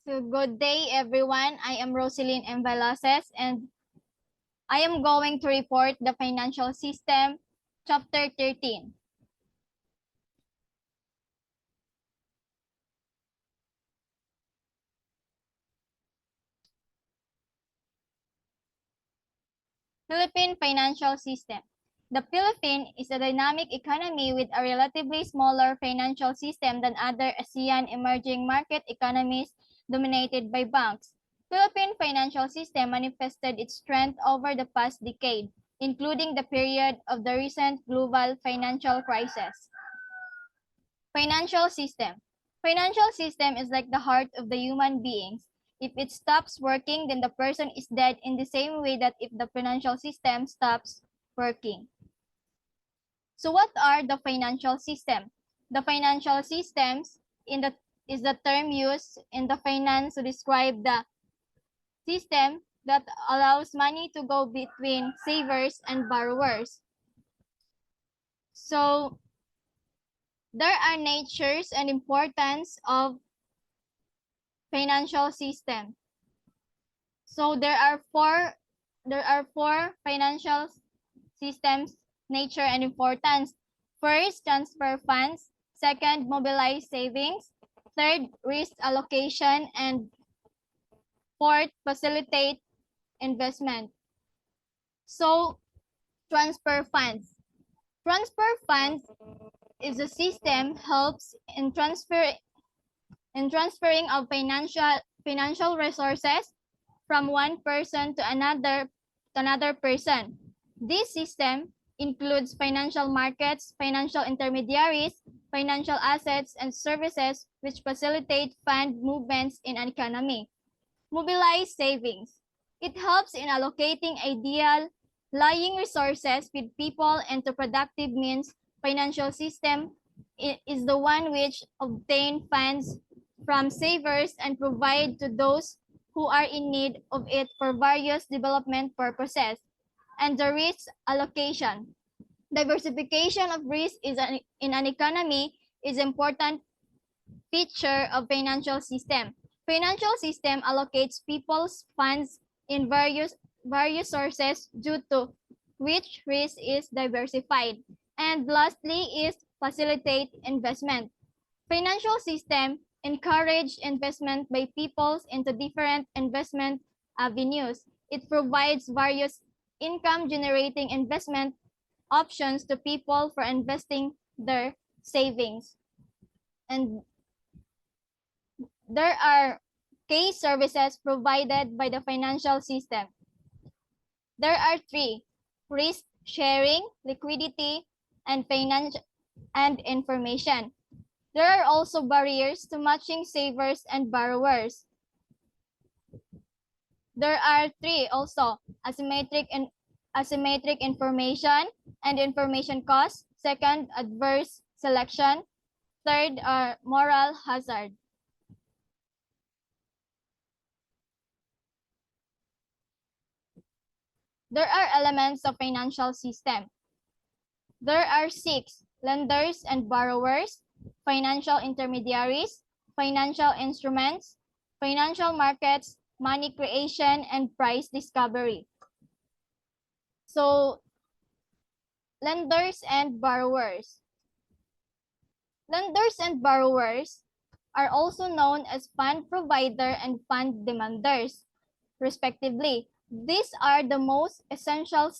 So good day, everyone. I am Roseline M. Velasquez, and I am going to report the financial system, chapter 13. Philippine financial system. The Philippines is a dynamic economy with a relatively smaller financial system than other ASEAN emerging market economies dominated by banks. Philippine financial system manifested its strength over the past decade, including the period of the recent global financial crisis. Financial system. Financial system is like the heart of the human beings. If it stops working, then the person is dead in the same way that if the financial system stops working. So what are the financial system? The financial systems is the term used in the finance to describe the system that allows money to go between savers and borrowers. So there are natures and importance of financial system. So there are four financial systems, nature and importance. First, transfer funds. Second, mobilize savings. Third, risk allocation. And fourth, facilitate investment. So transfer funds. Transfer funds is a system helps in transferring of financial resources from one person to another person. This system includes financial markets, financial intermediaries, financial assets, and services which facilitate fund movements in an economy. Mobilize savings. It helps in allocating ideal lying resources with people into productive means. Financial system is the one which obtain funds from savers and provide to those who are in need of it for various development purposes. And the risk allocation. Diversification of risk in an economy is an important feature of financial system. Financial system allocates people's funds in various sources due to which risk is diversified. And lastly is facilitate investment. Financial system encourage investment by peoples into different investment avenues. It provides various income-generating investment options to people for investing their savings. And there are key services provided by the financial system. There are three: risk sharing, liquidity, and information. There are also barriers to matching savers and borrowers. There are three also: asymmetric information and information costs. Second, adverse selection. Third are moral hazard. There are elements of financial system. There are six: lenders and borrowers, financial intermediaries, financial instruments, financial markets, money creation, and price discovery. So, lenders and borrowers. Lenders and borrowers are also known as fund provider and fund demanders, respectively. These are the most essential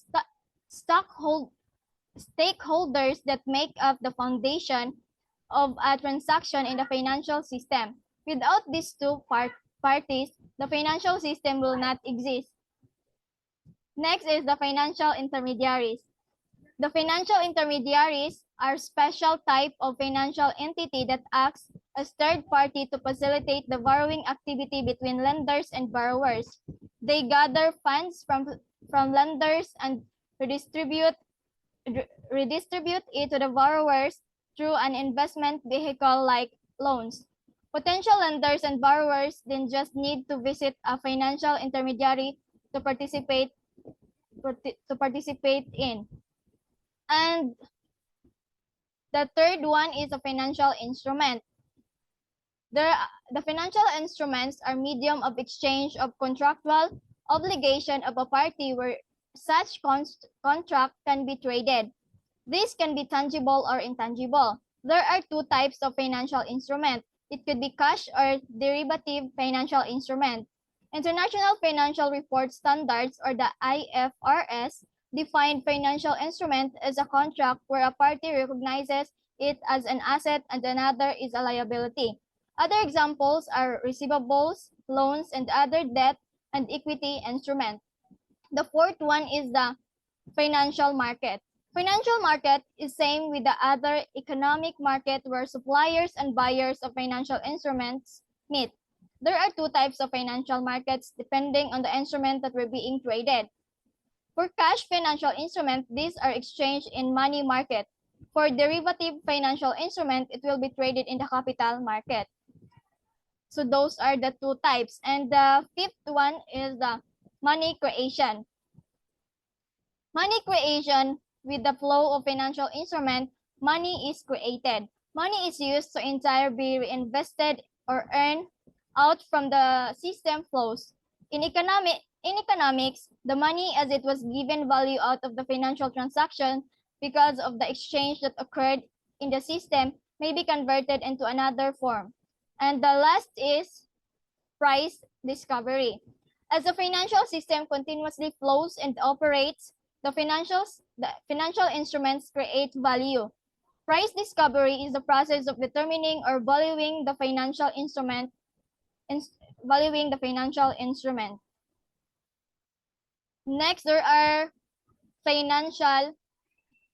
stakeholders that make up the foundation of a transaction in the financial system. Without these two parties, the financial system will not exist. Next is the financial intermediaries. The financial intermediaries are special type of financial entity that acts as third party to facilitate the borrowing activity between lenders and borrowers. They gather funds from lenders and redistribute it to the borrowers through an investment vehicle like loans. Potential lenders and borrowers then just need to visit a financial intermediary to participate in. And the third one is a financial instrument. The financial instruments are medium of exchange of contractual obligation of a party where such contract can be traded. These can be tangible or intangible. There are two types of financial instrument. It could be cash or derivative financial instrument. International Financial Report Standards or the IFRS define financial instrument as a contract where a party recognizes it as an asset and another is a liability. Other examples are receivables, loans, and other debt and equity instruments. The fourth one is the financial market. Financial market is same with the other economic market where suppliers and buyers of financial instruments meet. There are two types of financial markets depending on the instrument that were being traded. For cash financial instrument, these are exchanged in money market. For derivative financial instrument, it will be traded in the capital market. So those are the two types. And the fifth one is the money creation. Money creation, with the flow of financial instrument, money is created. Money is used to entire be reinvested or earned out from the system flows. In economics, the money as it was given value out of the financial transaction because of the exchange that occurred in the system may be converted into another form. And the last is price discovery. As the financial system continuously flows and operates, the financial instruments create value. Price discovery is the process of determining or valuing the financial instrument. Next, there are financial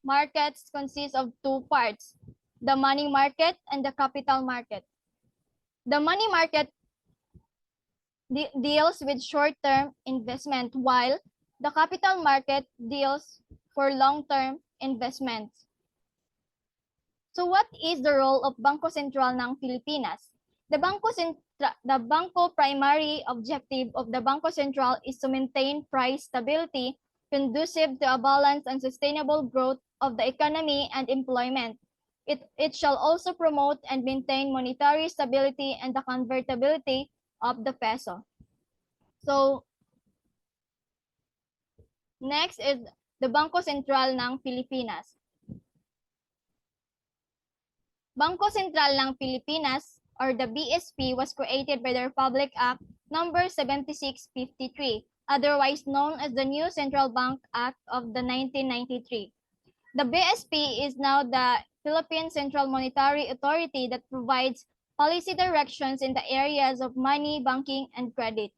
markets consist of two parts, the money market and the capital market. The money market deals with short-term investment, while the capital market deals for long-term investments. So what is the role of Bangko Sentral ng Pilipinas? The Bangko primary objective of the Bangko Sentral is to maintain price stability conducive to a balanced and sustainable growth of the economy and employment. It shall also promote and maintain monetary stability and the convertibility of the peso. So, next is the Bangko Sentral ng Pilipinas. Bangko Sentral ng Pilipinas, or the BSP, was created by the Republic Act number 7653, otherwise known as the New Central Bank Act of the 1993. The BSP is now the Philippine Central Monetary Authority that provides policy directions in the areas of money, banking, and credit.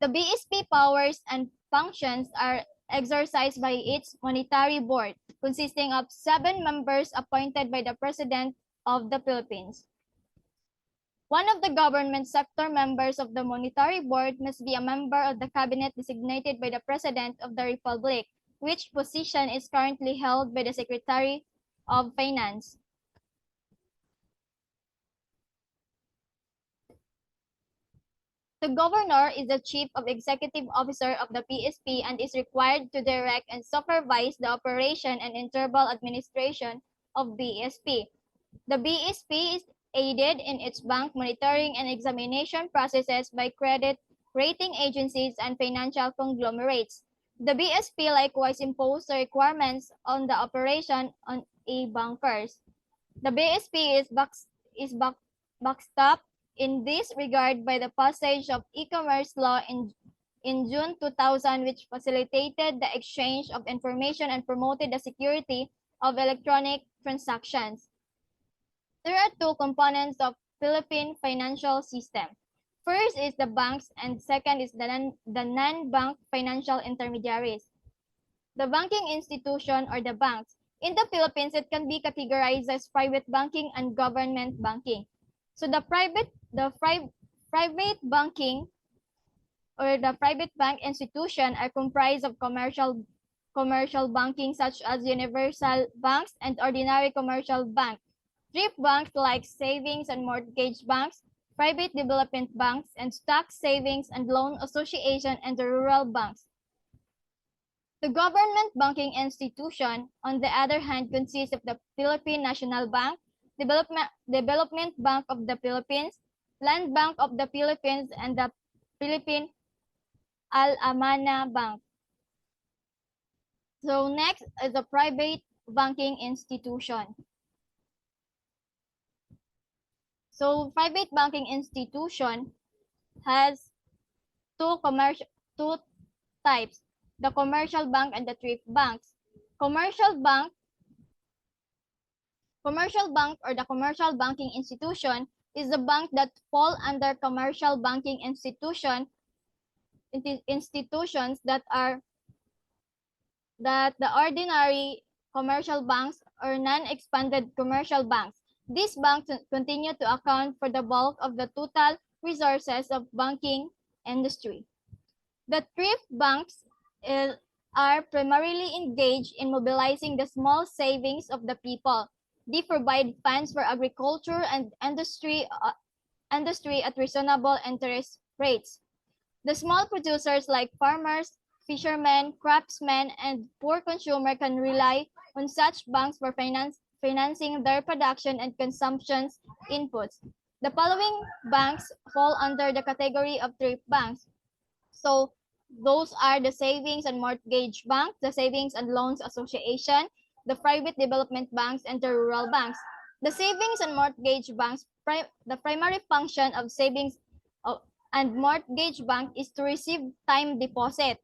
The BSP powers and functions are exercised by its monetary board, consisting of 7 members appointed by the President of the Philippines. One of the government sector members of the monetary board must be a member of the cabinet designated by the President of the Republic, which position is currently held by the Secretary of Finance. The governor is the chief of executive officer of the PSP and is required to direct and supervise the operation and interval administration of BSP. The BSP is aided in its bank monitoring and examination processes by credit rating agencies and financial conglomerates. The BSP likewise imposes the requirements on the operation on bankers. The BSP is backstopped in this regard by the passage of e-commerce law in June 2000, which facilitated the exchange of information and promoted the security of electronic transactions. There are two components of Philippine financial system. First is the banks and second is the non-bank financial intermediaries. The banking institution or the banks. In the Philippines, it can be categorized as private banking and government banking. So the private banking or the private bank institution are comprised of commercial banking such as universal banks and ordinary commercial bank. Thrift banks like savings and mortgage banks, private development banks, and stock savings and loan association and the rural banks. The government banking institution, on the other hand, consists of the Philippine National Bank, Development Bank of the Philippines, Land Bank of the Philippines, and the Philippine Al-Amana Bank. So next is a private banking institution. So private banking institution has two types, the commercial bank and the thrift banks. Commercial bank or the commercial banking institution is the bank that fall under commercial banking institutions that the ordinary commercial banks or non-expanded commercial banks. These banks continue to account for the bulk of the total resources of banking industry. The thrift banks are primarily engaged in mobilizing the small savings of the people. They provide funds for agriculture and industry at reasonable interest rates. The small producers like farmers, fishermen, craftsmen, and poor consumer can rely on such banks for financing their production and consumption inputs. The following banks fall under the category of thrift banks. So those are the Savings and Mortgage Bank, the Savings and Loans Association, the Private Development Banks, and the Rural Banks. The Savings and Mortgage Banks, the primary function of savings and mortgage bank is to receive time deposit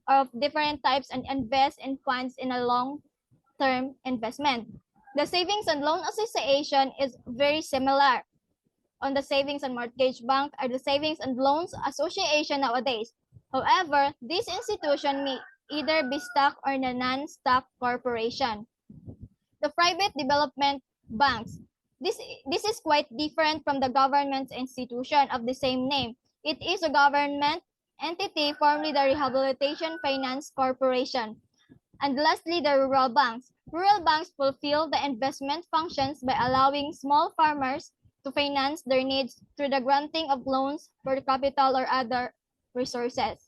of different types and invest in funds in a long-term investment. The Savings and Loan Association is very similar on the Savings and Mortgage Bank are the Savings and Loans Association nowadays. However, this institution may either be stock or a non-stock corporation. The private development banks. This is quite different from the government institution of the same name. It is a government entity, formerly the Rehabilitation Finance Corporation. And lastly, the rural banks. Rural banks fulfill the investment functions by allowing small farmers to finance their needs through the granting of loans for capital or other uses.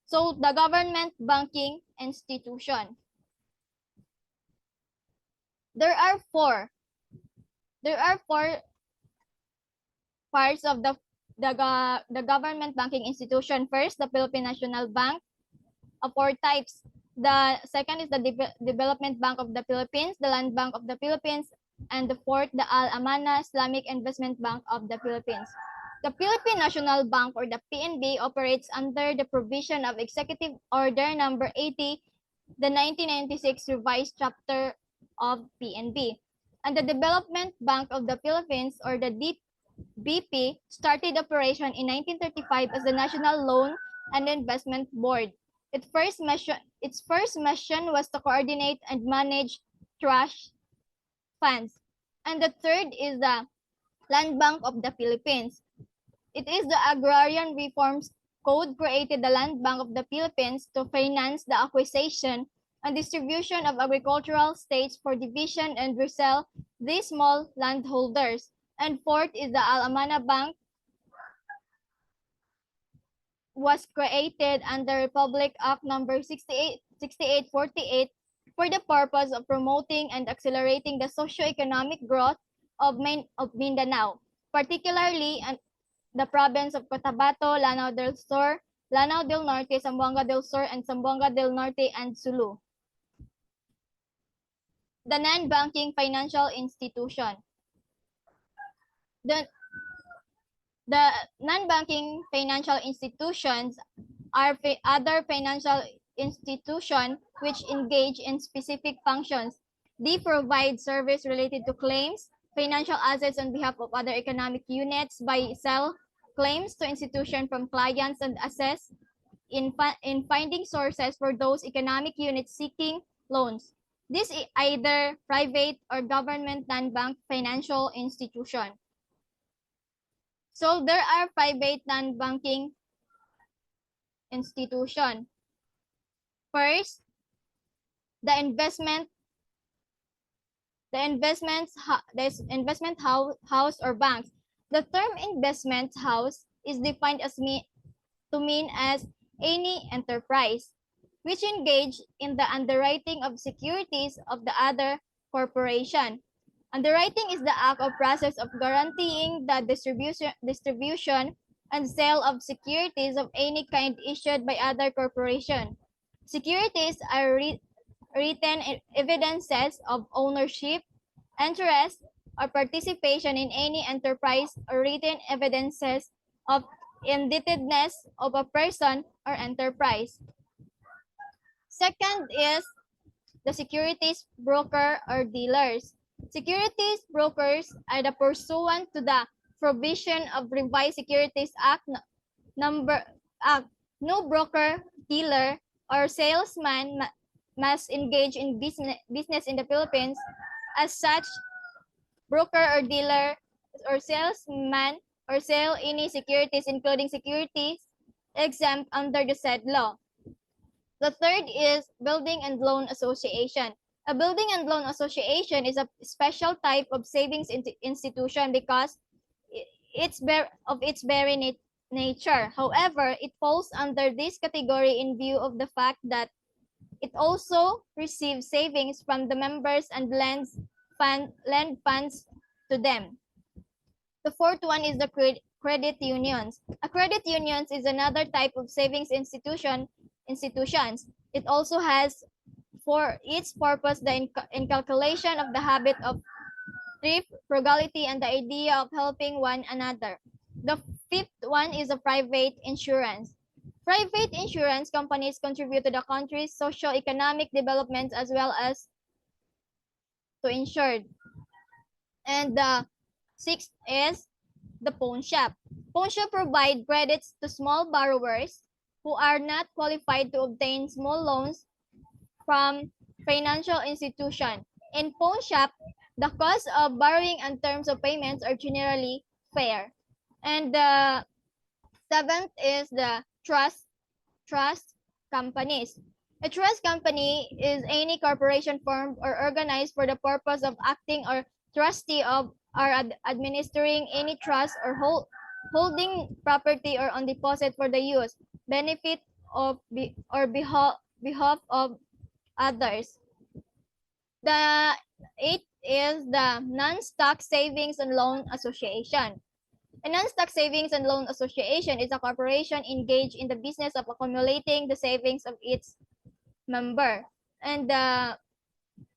So the government banking institution. There are four parts of the government banking institution. First, the Philippine National Bank, four types. The second is the Development Bank of the Philippines, the Land Bank of the Philippines, and the fourth, the Al-Amana Islamic Investment Bank of the Philippines. The Philippine National Bank or the PNB operates under the provision of Executive Order number 80, the 1996 revised chapter of PNB. And the Development Bank of the Philippines or the BP started operation in 1935 as the National Loan and Investment Board. Its first mission was to coordinate and manage trust funds. And the third is the Land Bank of the Philippines. It is the Agrarian Reforms Code created the Land Bank of the Philippines to finance the acquisition and distribution of agricultural estates for division and resell these small landholders. And fourth is the Al-Amana Bank was created under Republic Act number 6848 for the purpose of promoting and accelerating the socio-economic growth of Mindanao, particularly the province of Cotabato, Lanao del Sur, Lanao del Norte, Zamboanga del Sur, and Zamboanga del Norte and Sulu. The non-banking financial institution. The non-banking financial institutions are other financial institutions which engage in specific functions. They provide service related to claims, financial assets on behalf of other economic units by sell claims to institutions from clients and assess in finding sources for those economic units seeking loans. This is either private or government non-bank financial institution. So there are private non-banking institution. First, the investment house or banks. The term investment house is defined as to mean as any enterprise which engage in the underwriting of securities of the other corporation. Underwriting is the act or process of guaranteeing the distribution and sale of securities of any kind issued by other corporation. Securities are written evidences of ownership, interest, or participation in any enterprise, or written evidences of indebtedness of a person or enterprise. Second is the securities broker or dealers. Securities brokers are the pursuant to the provision of Revised Securities Act number Act. No broker, dealer, or salesman must engage in business in the Philippines. As such, broker or dealer or salesman or sell any securities, including securities exempt under the said law. The third is building and loan association. A building and loan association is a special type of savings institution because of its very nature. However, it falls under this category in view of the fact that it also receives savings from the members and lend funds to them. The fourth one is the credit unions. A credit unions is another type of savings institutions. It also has for its purpose the inculcation of the habit of thrift, frugality, and the idea of helping one another. The fifth one is a private insurance. Private insurance companies contribute to the country's socio-economic development as well as to insured. And the sixth is the pawn shop. Pawn shop provide credits to small borrowers who are not qualified to obtain small loans from financial institution. In pawn shop, the cost of borrowing and terms of payments are generally fair. And the seventh is the trust companies. A trust company is any corporation formed or organized for the purpose of acting or trustee of or administering any trust or holding property or on deposit for the use, benefit of or behalf of others. The eighth is the non-stock savings and loan association. A non-stock savings and loan association is a corporation engaged in the business of accumulating the savings of its member. And the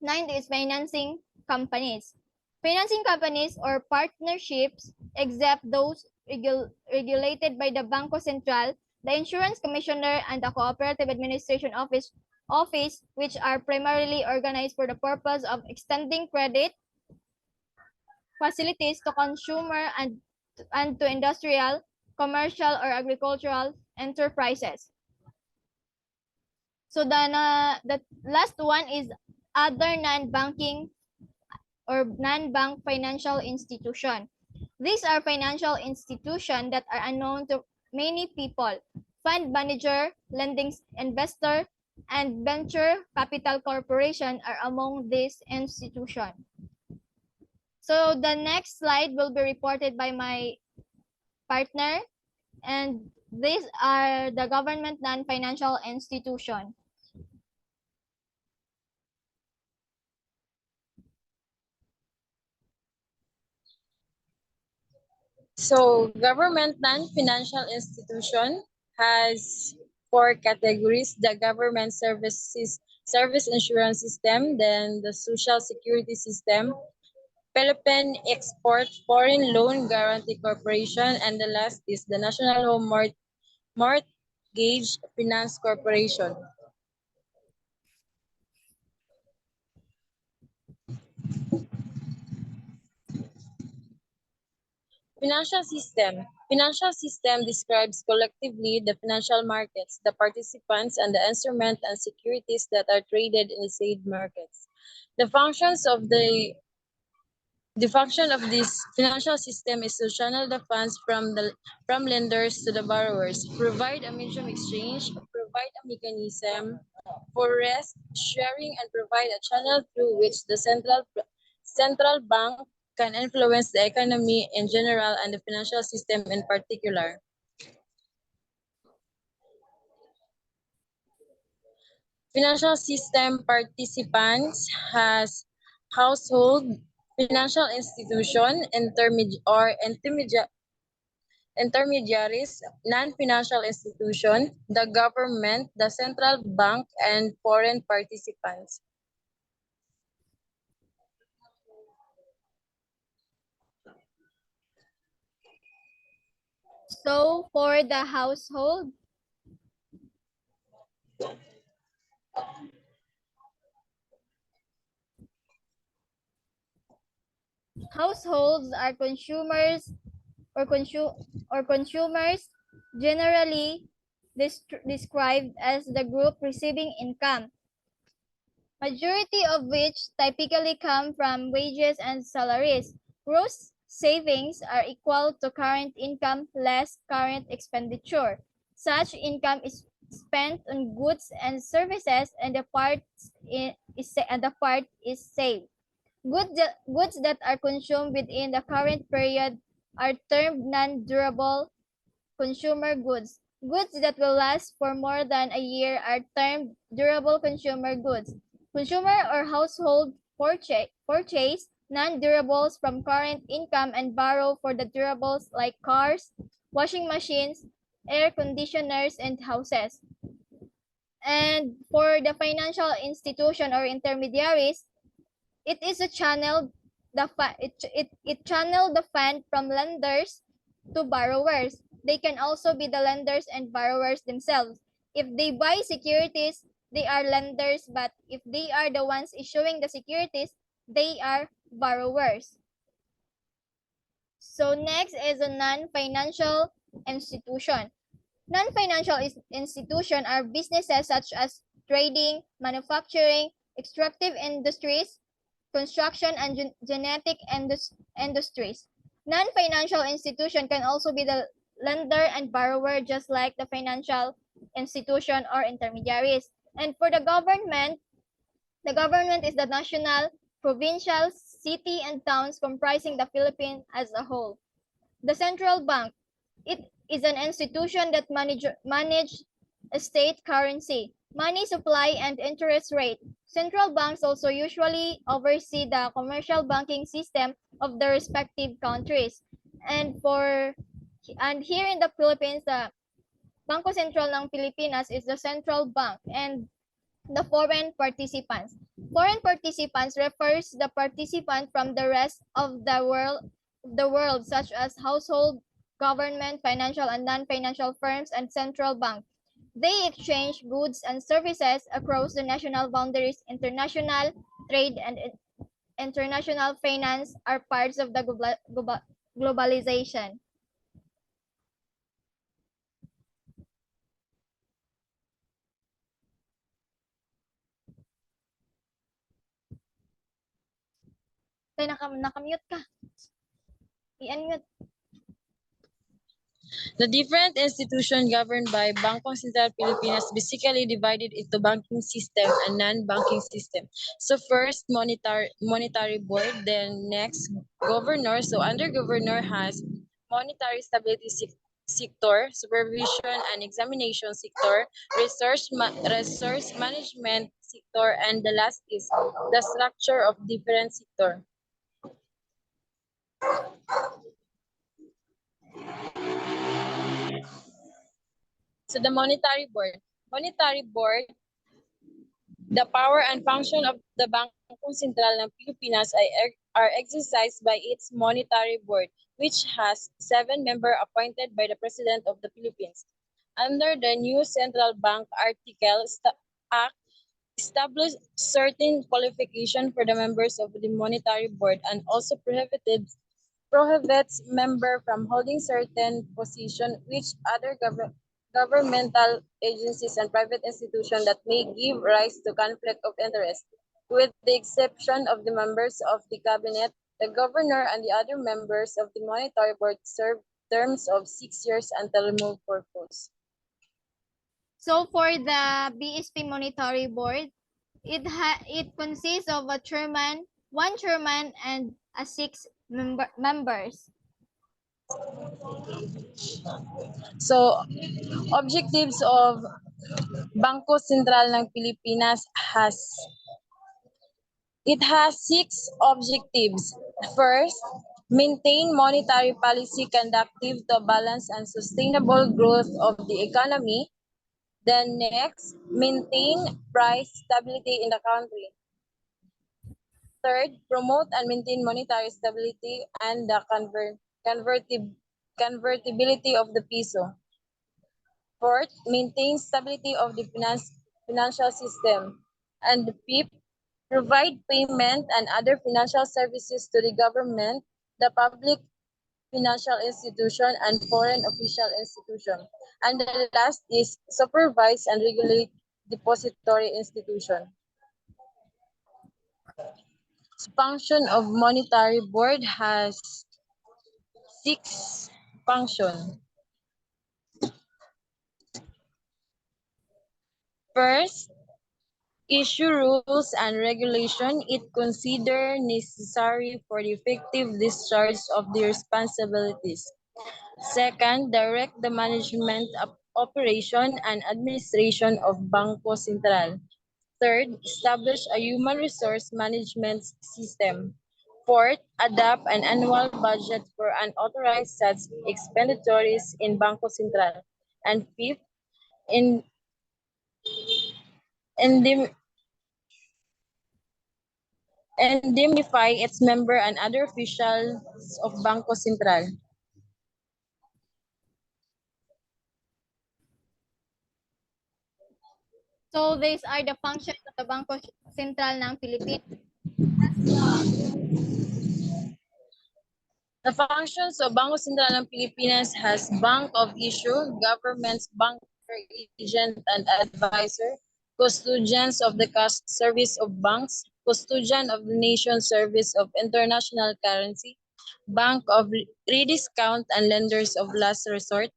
ninth is financing companies. Financing companies or partnerships, except those regulated by the Banco Central, the Insurance Commissioner, and the Cooperative Administration Office, which are primarily organized for the purpose of extending credit facilities to consumer and to industrial, commercial, or agricultural enterprises. So the last one is other non-banking or non-bank financial institution. These are financial institutions that are unknown to many people. Fund manager, lending investor, and venture capital corporation are among these institutions. So the next slide will be reported by my partner, and these are the government non-financial institution. So government non-financial institution has four categories: the government service insurance system, then the social security system, Philippine Export Foreign Loan Guarantee Corporation, and the last is the National Home Mortgage Finance Corporation. Financial system. Financial system describes collectively the financial markets, the participants, and the instruments and securities that are traded in the said markets. The function of this financial system is to channel the funds from lenders to the borrowers, provide a medium exchange, provide a mechanism for risk sharing, and provide a channel through which the central bank can influence the economy in general and the financial system in particular. Financial system participants household, financial institution, intermediaries, non-financial institution, the government, the central bank, and foreign participants. So for the household, households are consumers or consumers generally described as the group receiving income, majority of which typically come from wages and salaries. Gross savings are equal to current income less current expenditure. Such income is spent on goods and services, and the part is saved. Goods that are consumed within the current period are termed non-durable consumer goods. Goods that will last for more than a year are termed durable consumer goods. Consumer or household purchase non-durables from current income and borrow for the durables like cars, washing machines, air conditioners, and houses. And for the financial institution or intermediaries, it is a channel it channel the fund from lenders to borrowers. They can also be the lenders and borrowers themselves. If they buy securities, they are lenders, but if they are the ones issuing the securities, they are borrowers. So next is a non-financial institution. Non-financial institutions are businesses such as trading, manufacturing, extractive industries, construction, and genetic industries. Non-financial institution can also be the lender and borrower, just like the financial institution or intermediaries. And for the government is the national, provincial, city, and towns comprising the Philippines as a whole. The central bank, it is an institution that manage a state currency, money supply, and interest rate. Central banks also usually oversee the commercial banking system of the respective countries. And here in the Philippines, the Bangko Sentral ng Pilipinas is the central bank, and the foreign participants. Foreign participants refers the participant from the rest of the world, such as household, government, financial and non-financial firms, and central bank. They exchange goods and services across the national boundaries. International trade and international finance are parts of the globalization. Kaya nakamute ka. I-unmute. The different institutions governed by Bangko Sentral Pilipinas basically divided into banking system and non-banking system. So first, monetary board, then next, governor. So under governor has monetary stability sector, supervision and examination sector, resource management sector, and the last is the structure of different sector. So the monetary board. Monetary board, the power and function of the Bangko Sentral ng Pilipinas are exercised by its monetary board, which has 7 members appointed by the President of the Philippines. Under the new Central Bank Act, established certain qualification for the members of the monetary board and also prohibits member from holding certain position which other governmental agencies and private institutions that may give rise to conflict of interest, with the exception of the members of the cabinet, the governor, and the other members of the monetary board serve terms of 6 years until removed for post. So for the BSP Monetary Board, it consists of one chairman, and 6 members. So, objectives of Bangko Sentral ng Pilipinas has It has six objectives. First, maintain monetary policy conducive to balance and sustainable growth of the economy. Then next, maintain price stability in the country. Third, promote and maintain monetary stability and the convertibility of the peso. Fourth, maintain stability of the financial system. And fifth, provide payment and other financial services to the government, the public financial institution, and foreign official institution. And the last is supervise and regulate depository institution. Function of monetary board has six functions. First, issue rules and regulation it consider necessary for the effective discharge of the responsibilities. Second, direct the management of operation and administration of Bangko Sentral. Third, establish a human resource management system. Fourth, adopt an annual budget for unauthorized such expenditures in Bangko Sentral. And fifth, in, indem- indemnify its member and other officials of Bangko Sentral. So these are the functions of the Bangko Sentral ng Philippines. The functions of Bangko Sentral ng Pilipinas has bank of issue, government's banker agent and advisor, custodians of the cash service of banks, custodian of the nation service of international currency, bank of rediscount and lenders of last resort,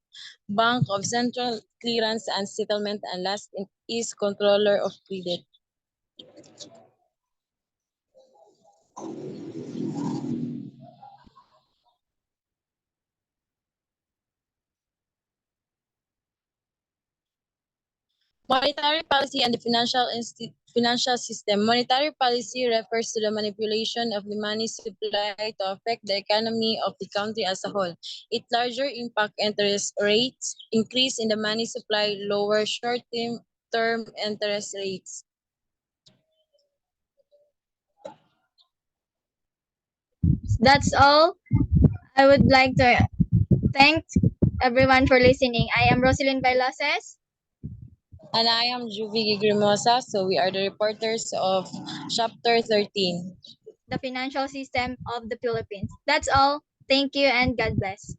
bank of central clearance and settlement, and last is controller of credit. Monetary policy and the financial system. Monetary policy refers to the manipulation of the money supply to affect the economy of the country as a whole. It larger impact interest rates, increase in the money supply, lower short-term interest rates. That's all. I would like to thank everyone for listening. I am Roselyn Bailoses. And I am Juvie Grimosa, so we are the reporters of Chapter 13. The financial system of the Philippines. That's all. Thank you and God bless.